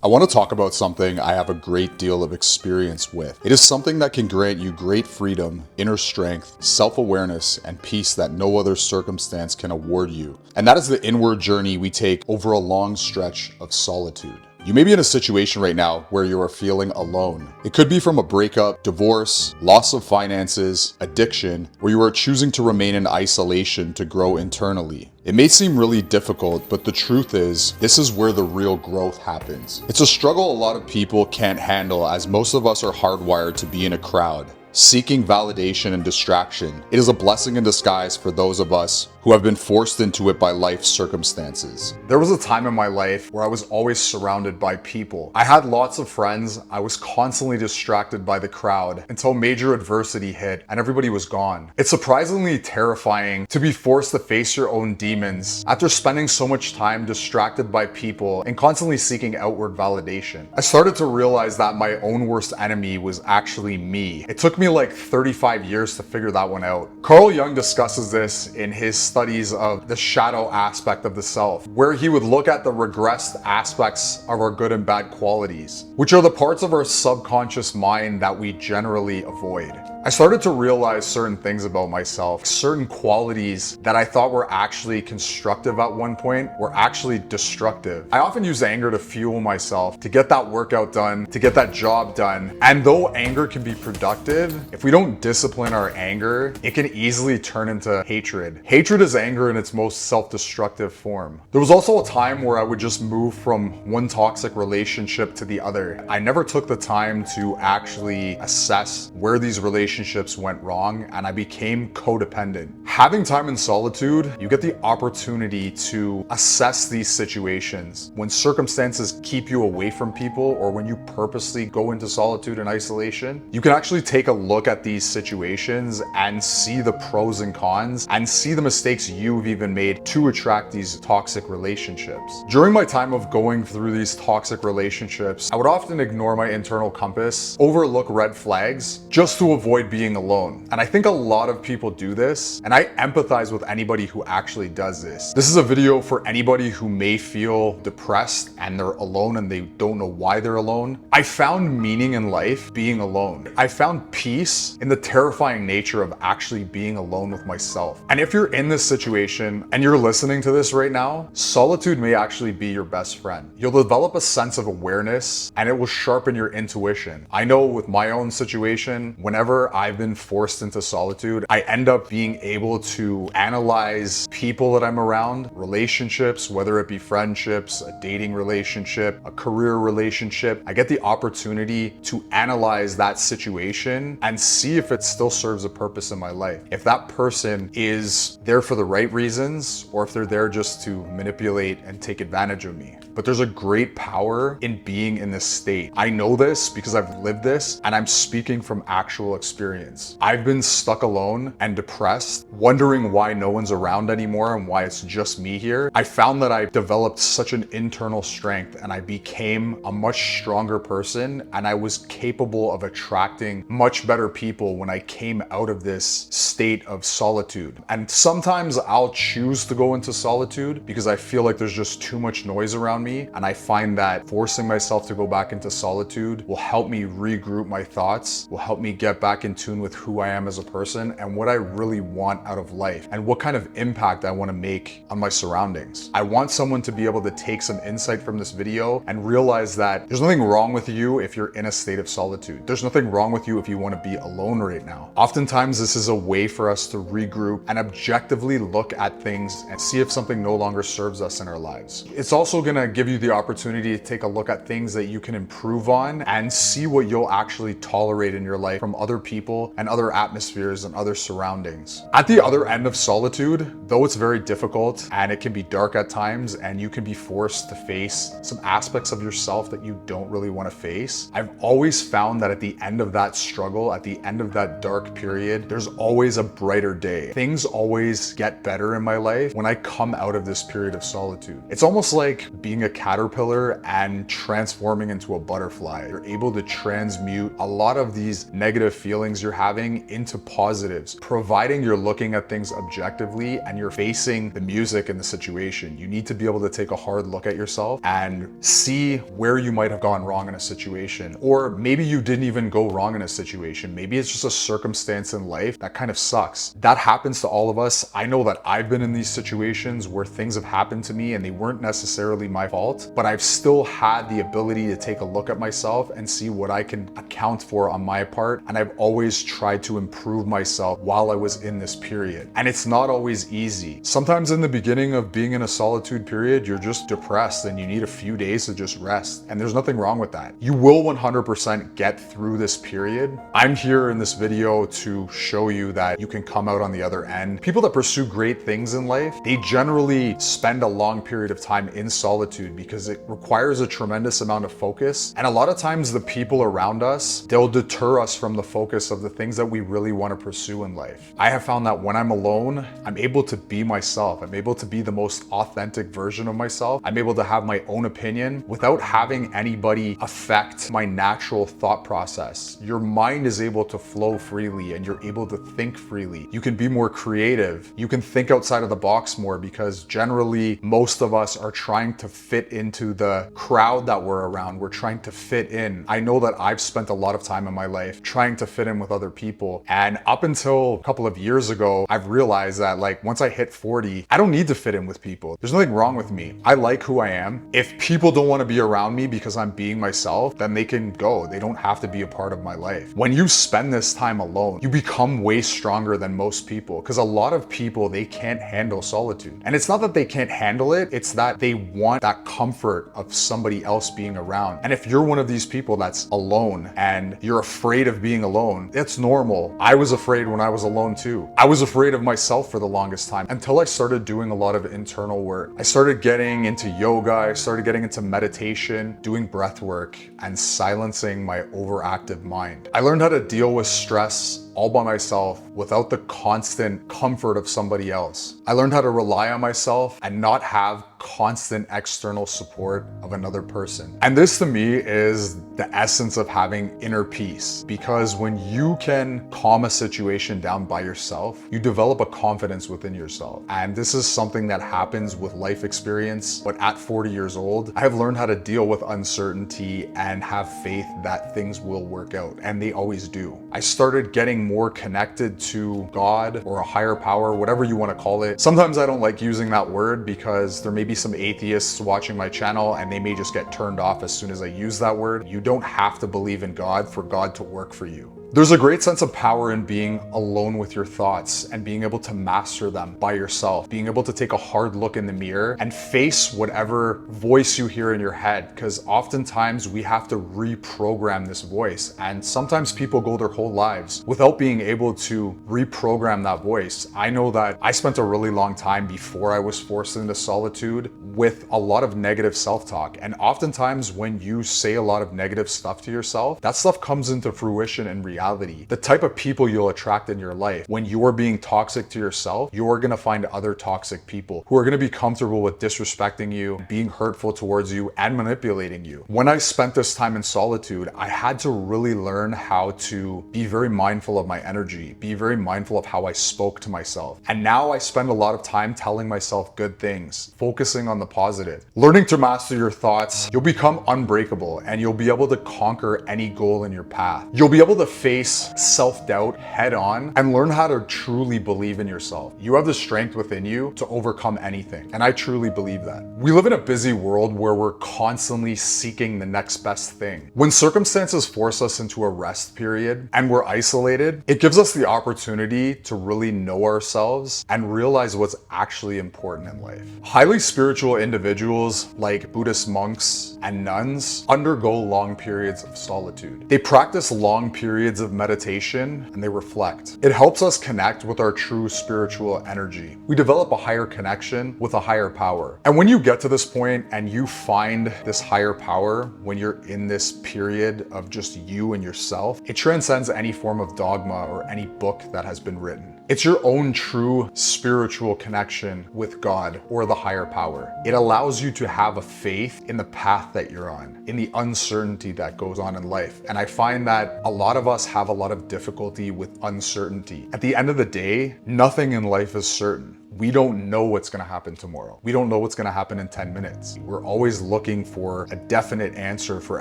I want to talk about something I have a great deal of experience with. It is something that can grant you great freedom, inner strength, self-awareness, and peace that no other circumstance can award you. And that is the inward journey we take over a long stretch of solitude. You may be in a situation right now where you are feeling alone. It could be from a breakup, divorce, loss of finances, addiction, where you are choosing to remain in isolation to grow internally. It may seem really difficult, but the truth is, this is where the real growth happens. It's a struggle a lot of people can't handle, as most of us are hardwired to be in a crowd, seeking validation and distraction. It is a blessing in disguise for those of us who have been forced into it by life circumstances. There was a time in my life where I was always surrounded by people. I had lots of friends. I was constantly distracted by the crowd until major adversity hit and everybody was gone. It's surprisingly terrifying to be forced to face your own demons after spending so much time distracted by people and constantly seeking outward validation. I started to realize that my own worst enemy was actually me. It took me like 35 years to figure that one out. Carl Jung discusses this in his studies of the shadow aspect of the self, where he would look at the regressed aspects of our good and bad qualities, which are the parts of our subconscious mind that we generally avoid. I started to realize certain things about myself, certain qualities that I thought were actually constructive at one point were actually destructive. I often use anger to fuel myself, to get that workout done, to get that job done. And though anger can be productive, if we don't discipline our anger, it can easily turn into hatred. Hatred is anger in its most self-destructive form. There was also a time where I would just move from one toxic relationship to the other. I never took the time to actually assess where these relationships went wrong, and I became codependent. Having time in solitude, you get the opportunity to assess these situations. When circumstances keep you away from people, or when you purposely go into solitude and isolation, you can actually take a look at these situations and see the pros and cons and see the mistakes you've even made to attract these toxic relationships. During my time of going through these toxic relationships, I would often ignore my internal compass, overlook red flags, just to avoid being alone. And I think a lot of people do this, and I empathize with anybody who actually does this. This is a video for anybody who may feel depressed and they're alone and they don't know why they're alone. I found meaning in life being alone. I found peace in the terrifying nature of actually being alone with myself. And if you're in this situation and you're listening to this right now, solitude may actually be your best friend. You'll develop a sense of awareness and it will sharpen your intuition. I know with my own situation, whenever I've been forced into solitude, I end up being able to analyze people that I'm around, relationships, whether it be friendships, a dating relationship, a career relationship. I get the opportunity to analyze that situation and see if it still serves a purpose in my life. If that person is there for the right reasons, or if they're there just to manipulate and take advantage of me. But there's a great power in being in this state. I know this because I've lived this, and I'm speaking from actual experience. I've been stuck alone and depressed, wondering why no one's around anymore and why it's just me here. I found that I developed such an internal strength and I became a much stronger person, and I was capable of attracting much better people when I came out of this state of solitude. And sometimes I'll choose to go into solitude because I feel like there's just too much noise around me, and I find that forcing myself to go back into solitude will help me regroup my thoughts, will help me get back in tune with who I am as a person and what I really want out of life and what kind of impact I want to make on my surroundings. I want someone to be able to take some insight from this video and realize that there's nothing wrong with you if you're in a state of solitude. There's nothing wrong with you if you want to be alone right now. Oftentimes this is a way for us to regroup and objectively look at things and see if something no longer serves us in our lives. It's also going to give you the opportunity to take a look at things that you can improve on and see what you'll actually tolerate in your life from other people and other atmospheres and other surroundings. At the other end of solitude, though it's very difficult and it can be dark at times and you can be forced to face some aspects of yourself that you don't really want to face, I've always found that at the end of that struggle, at the end of that dark period, there's always a brighter day. Things always get better in my life when I come out of this period of solitude. It's almost like being a caterpillar and transforming into a butterfly. You're able to transmute a lot of these negative feelings feelings you're having into positives, providing you're looking at things objectively and you're facing the music in the situation. You need to be able to take a hard look at yourself and see where you might have gone wrong in a situation. Or maybe you didn't even go wrong in a situation. Maybe it's just a circumstance in life that kind of sucks. That happens to all of us. I know that I've been in these situations where things have happened to me and they weren't necessarily my fault, but I've still had the ability to take a look at myself and see what I can account for on my part. And I've always tried to improve myself while I was in this period. And it's not always easy. Sometimes in the beginning of being in a solitude period, you're just depressed and you need a few days to just rest. And there's nothing wrong with that. You will 100% get through this period. I'm here in this video to show you that you can come out on the other end. People that pursue great things in life, they generally spend a long period of time in solitude because it requires a tremendous amount of focus. And a lot of times the people around us, they'll deter us from the focus of the things that we really want to pursue in life. I have found that when I'm alone, I'm able to be myself. I'm able to be the most authentic version of myself. I'm able to have my own opinion without having anybody affect my natural thought process. Your mind is able to flow freely and you're able to think freely. You can be more creative. You can think outside of the box more because generally most of us are trying to fit into the crowd that we're around. We're trying to fit in. I know that I've spent a lot of time in my life trying to fit in with other people. And up until a couple of years ago, I've realized that like once I hit 40, I don't need to fit in with people. There's nothing wrong with me. I like who I am. If people don't want to be around me because I'm being myself, then they can go. They don't have to be a part of my life. When you spend this time alone, you become way stronger than most people because a lot of people, they can't handle solitude. And it's not that they can't handle it, it's that they want that comfort of somebody else being around. And if you're one of these people that's alone and you're afraid of being alone, it's normal. I was afraid when I was alone too. I was afraid of myself for the longest time until I started doing a lot of internal work. I started getting into yoga, I started getting into meditation, doing breath work, and silencing my overactive mind. I learned how to deal with stress all by myself without the constant comfort of somebody else. I learned how to rely on myself and not have constant external support of another person. And this to me is the essence of having inner peace, because when you can calm a situation down by yourself, you develop a confidence within yourself. And this is something that happens with life experience. But at 40 years old, I have learned how to deal with uncertainty and have faith that things will work out, and they always do. I started getting more connected to God or a higher power, whatever you want to call it. Sometimes I don't like using that word because there may be some atheists watching my channel and they may just get turned off as soon as I use that word. You don't have to believe in God for God to work for you. There's a great sense of power in being alone with your thoughts and being able to master them by yourself, being able to take a hard look in the mirror and face whatever voice you hear in your head, because oftentimes we have to reprogram this voice. And sometimes people go their whole lives without being able to reprogram that voice. I know that I spent a really long time before I was forced into solitude with a lot of negative self-talk. And oftentimes when you say a lot of negative stuff to yourself, that stuff comes into fruition in reality. The type of people you'll attract in your life, when you're being toxic to yourself, you're gonna find other toxic people who are gonna be comfortable with disrespecting you, being hurtful towards you, and manipulating you. When I spent this time in solitude, I had to really learn how to be very mindful of my energy, be very mindful of how I spoke to myself. And now I spend a lot of time telling myself good things, focusing on the positive. Learning to master your thoughts, you'll become unbreakable and you'll be able to conquer any goal in your path. You'll be able to face self-doubt head on and learn how to truly believe in yourself. You have the strength within you to overcome anything. And I truly believe that. We live in a busy world where we're constantly seeking the next best thing. When circumstances force us into a rest period and we're isolated, it gives us the opportunity to really know ourselves and realize what's actually important in life. Highly spiritual individuals like Buddhist monks and nuns undergo long periods of solitude. They practice long periods of meditation and they reflect. It helps us connect with our true spiritual energy. We develop a higher connection with a higher power. And when you get to this point and you find this higher power, when you're in this period of just you and yourself, it transcends any form of dogma or any book that has been written. It's your own true spiritual connection with God or the higher power. It allows you to have a faith in the path that you're on, in the uncertainty that goes on in life. And I find that a lot of us have a lot of difficulty with uncertainty. At the end of the day, nothing in life is certain. We don't know what's going to happen tomorrow. We don't know what's going to happen in 10 minutes. We're always looking for a definite answer for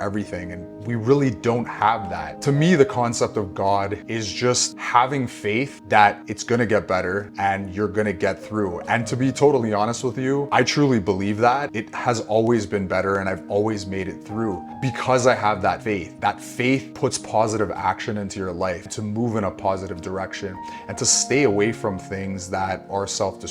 everything, and we really don't have that. To me, the concept of God is just having faith that it's going to get better and you're going to get through. And to be totally honest with you, I truly believe that. It has always been better and I've always made it through because I have that faith. That faith puts positive action into your life to move in a positive direction and to stay away from things that are self-destructive.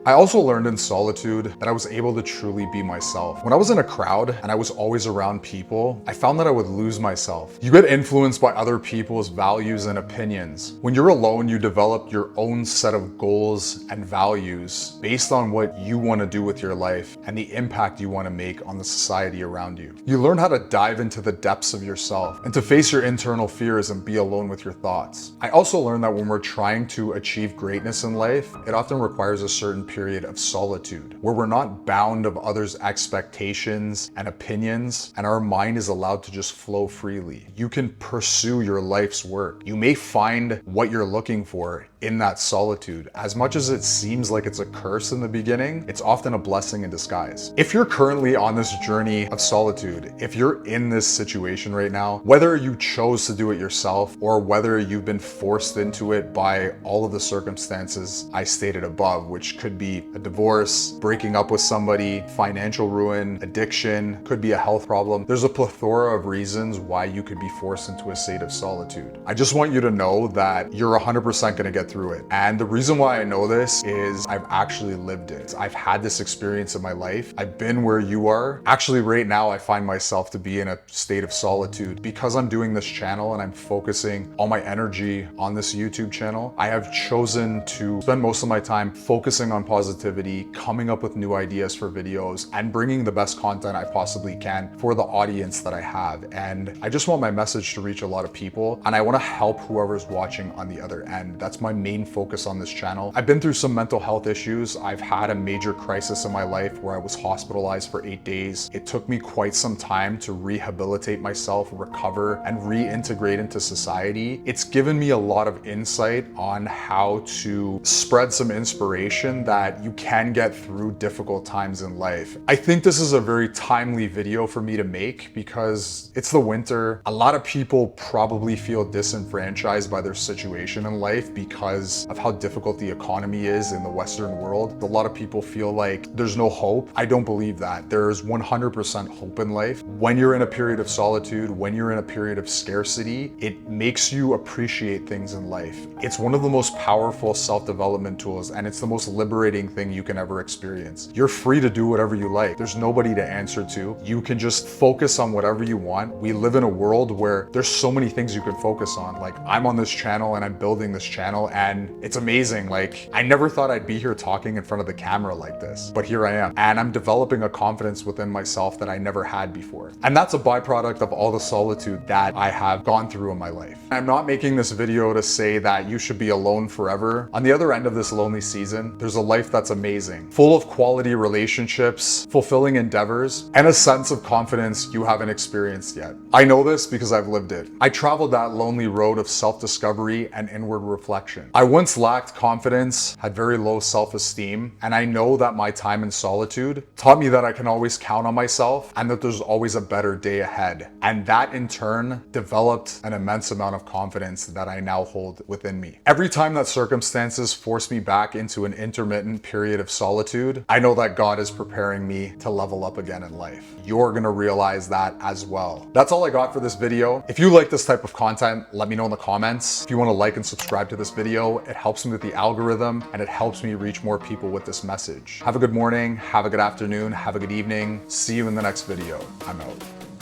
I also learned in solitude that I was able to truly be myself. When I was in a crowd and I was always around people, I found that I would lose myself. You get influenced by other people's values and opinions. When you're alone, you develop your own set of goals and values based on what you want to do with your life and the impact you want to make on the society around you. You learn how to dive into the depths of yourself and to face your internal fears and be alone with your thoughts. I also learned that when we're trying to achieve greatness in life, it often requires a certain period of solitude where we're not bound of others' expectations and opinions, and our mind is allowed to just flow freely. You can pursue your life's work. You may find what you're looking for in that solitude. As much as it seems like it's a curse in the beginning, it's often a blessing in disguise. If you're currently on this journey of solitude, if you're in this situation right now, whether you chose to do it yourself or whether you've been forced into it by all of the circumstances I stated above, which could be a divorce, breaking up with somebody, financial ruin, addiction, could be a health problem. There's a plethora of reasons why you could be forced into a state of solitude. I just want you to know that you're 100% gonna get through it. And the reason why I know this is I've actually lived it. I've had this experience in my life. I've been where you are. Actually, right now, I find myself to be in a state of solitude because I'm doing this channel and I'm focusing all my energy on this YouTube channel. I have chosen to spend most of my time focusing on positivity, coming up with new ideas for videos, and bringing the best content I possibly can for the audience that I have. And I just want my message to reach a lot of people, and I want to help whoever's watching on the other end. That's my main focus on this channel. I've been through some mental health issues. I've had a major crisis in my life where I was hospitalized for 8 days. It took me quite some time to rehabilitate myself, recover, and reintegrate into society. It's given me a lot of insight on how to spread some inspiration that you can get through difficult times in life. I think this is a very timely video for me to make because it's the winter. A lot of people probably feel disenfranchised by their situation in life because of how difficult the economy is in the Western world. A lot of people feel like there's no hope. I don't believe that. There's 100% hope in life. When you're in a period of solitude, when you're in a period of scarcity, it makes you appreciate things in life. It's one of the most powerful self-development tools, and it's the most liberating thing you can ever experience. You're free to do whatever you like. There's nobody to answer to. You can just focus on whatever you want. We live in a world where there's so many things you can focus on. Like, I'm on this channel and I'm building this channel and it's amazing. Like, I never thought I'd be here talking in front of the camera like this, but here I am. And I'm developing a confidence within myself that I never had before. And that's a byproduct of all the solitude that I have gone through in my life. I'm not making this video to say that you should be alone forever. On the other end of this lonely season, there's a life that's amazing, full of quality relationships, fulfilling endeavors, and a sense of confidence you haven't experienced yet. I know this because I've lived it. I traveled that lonely road of self-discovery and inward reflection. I once lacked confidence, had very low self-esteem, and I know that my time in solitude taught me that I can always count on myself and that there's always a better day ahead. And that in turn developed an immense amount of confidence that I now hold within me. Every time that circumstances force me back into an intermittent period of solitude, I know that God is preparing me to level up again in life. You're gonna realize that as well. That's all I got for this video. If you like this type of content, let me know in the comments. If you wanna like and subscribe to this video, it helps me with the algorithm and it helps me reach more people with this message. Have a good morning, have a good afternoon, have a good evening. See you in the next video. I'm out.